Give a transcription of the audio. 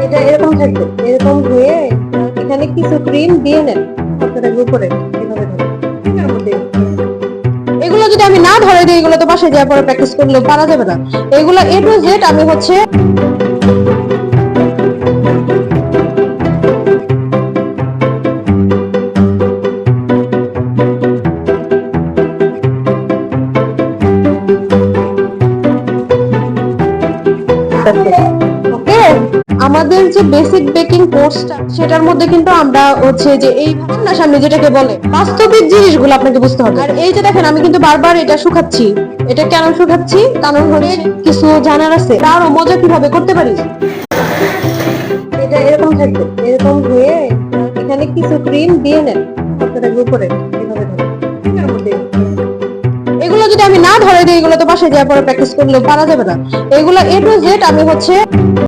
এটা এরকম থাকবে, এরকম ধুয়ে এখানে কিছু ক্রিম দিয়ে নেন হাতের উপরে, এভাবে ধরে এর মধ্যে। এগুলো যদি আমি না ধরে দিই, এগুলো তো বাসায় যাওয়ার পরে প্র্যাকটিস করলেও পারা যাবে না। এগুলো এ টু জেড আমি হচ্ছে ওকে। আমাদের যে বেসিক বেকিং কোর্সটা, সেটার মধ্যে কিন্তু আমরা হচ্ছে যে এই সামনে যেটাকে বলে বাস্তবিক জিনিসগুলো আপনাকে বুঝতে হবে। আর এই যে দেখেন, আমি কিন্তু বারবার এটা শুকাচ্ছি। এটা কেন শুকাচ্ছি? কারণ হচ্ছে কিছু জানার আছে আরো মজা কিভাবে করতে পারি। এটা এরকম থাকবে, এরকম ধুয়ে এখানে কিছু ক্রিম দিয়ে নেন হাতের উপরে, এভাবে ধরে এর মধ্যে। এগুলো যদি আমি না ধরে দিই, এগুলো তো বাসায় যাওয়ার পরে প্র্যাকটিস করলেও পারা যাবে না। এগুলো এ টু জেড আমি হচ্ছে